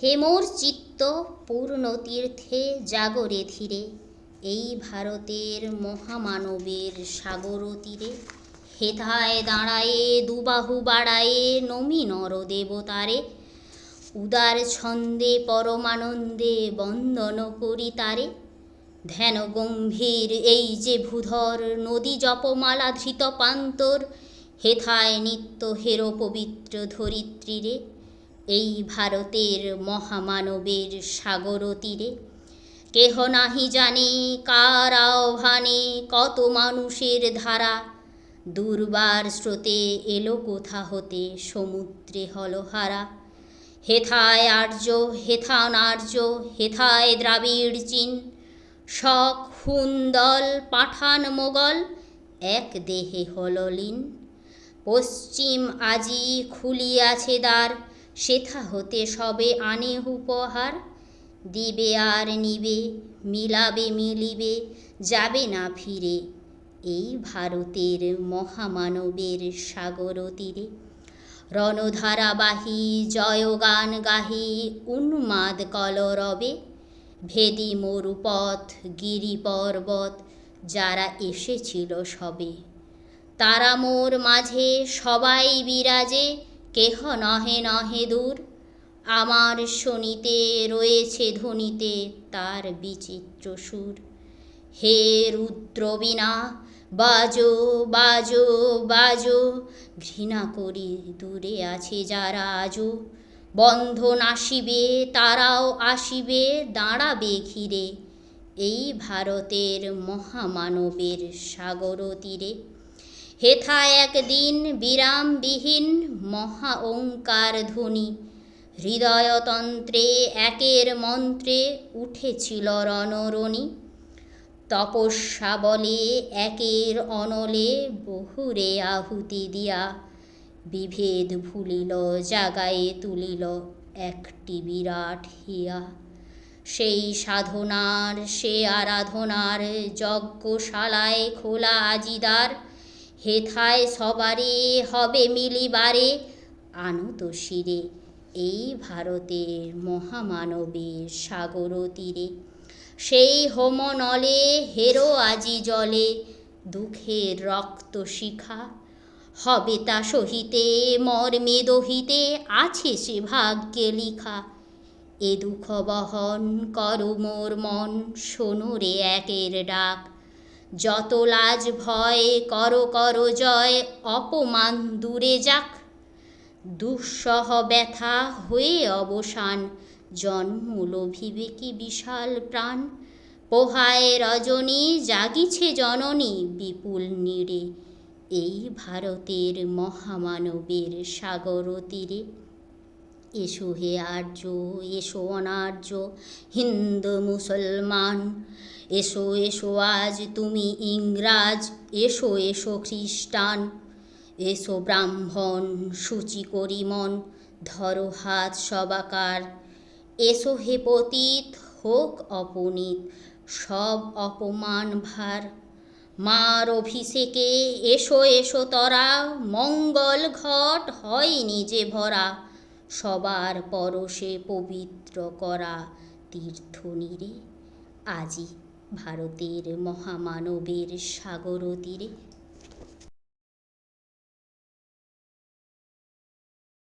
হে মোর চিত্ত পূর্ণ তীর্থে জাগরে ধীরে, এই ভারতের মহামানবের সাগর তীরে। হেথায় দাঁড়ায়ে দুবাহু বাড়ায়ে নমি নর দেবতারে, উদার ছন্দে পরমানন্দে বন্দন করি তারে। ধ্যান গম্ভীর এই যে ভূধর নদী জপমালা ধৃত পান্তর, হেথায় নিত্য হেরো পবিত্র ধরিত্রীরে, এই ভারতের মহামানবের সাগর তীরে। কেহ নাহি জানে কার আহ্বানে কত মানুষের ধারা, দুর্বার স্রোতে এলো কোথা হতে সমুদ্রে হলহারা। হেথায় আর্য হেথা অনার্য, হেথায় দ্রাবিড় চীন, শক হুন দল পাঠান মোগল এক দেহে হল লীন। পশ্চিম আজি খুলিয়াছে দ্বার, সেথা হতে সবে আনে উপহার। দিবে আর নিবে, মিলাবে মিলিবে, যাবে না ফিরে, এই ভারতের মহামানবের সাগর তীরে। রণধারাবাহী জয়গান গাহি উন্মাদ কলরবে, ভেদি মরুপথ গিরি পর্বত যারা এসেছিল সবে। তারা মোর মাঝে সবাই বিরাজে, কেহ নহে নহে দূর, আমার শোনিতে রয়েছে ধ্বনিতে তার বিচিত্র সুর। হে রুদ্রবীণা বাজো বাজো বাজো, ঘৃণা করি দূরে আছে যারা আজো। বন্ধন আসিবে তারাও আসিবে, দাঁড়াবে ঘিরে, এই ভারতের মহামানবের সাগর তীরে। হেথা একদিন বিরামবিহীন মহা ওঙ্কার ধ্বনি, হৃদয়তন্ত্রে একের মন্ত্রে উঠেছিল রণরণি। তপস্যা বলে একের অনলে বহুরে আহুতি দিয়া, বিভেদ ভুলিল জাগায়ে তুলিল একটি বিরাট হিয়া। সেই সাধনার সে আরাধনার যজ্ঞশালায় খোলা আজি দ্বার, হেথায় সবারে হবে মিলিবারে আনত শিরে, এই ভারতের মহামানবের সাগর তীরে। সেই হোমনলে হেরো আজি জলে দুঃখের রক্ত শিখা, হবে তা সহিতে মর্মে দহিতে আছে সে ভাগ্যে লিখা। এ দুঃখ বহন করো মোর মন, শোনো রে একের ডাক, যত লাজ ভয় করো করো জয়, অপমান দূরে যাক। দুঃসহ ব্যথা হয়ে অবসান, জন্ম লোভিবে কি বিশাল প্রাণ। পোহায় রজনী জাগিছে জননী বিপুল নীড়ে, এই ভারতের মহামানবের সাগর তীরে। এসো হে আর্য এসো অনার্য, হিন্দু মুসলমান, এসো এসো আজ তুমি ইংরাজ, এসো এসো খ্রিস্টান। এসো ব্রাহ্মণ সূচি করি মন, ধরো হাত সবাকার। এসো হে পতিত হোক অপনীত সব অপমান ভার। মার অভিষেকে এসো এসো তরা, মঙ্গল ঘট হয় নিজে ভরা। সবার পরশে পবিত্র করা তীর্থ নীরে, আজি ভারতের মহামানবের সাগর তীরে।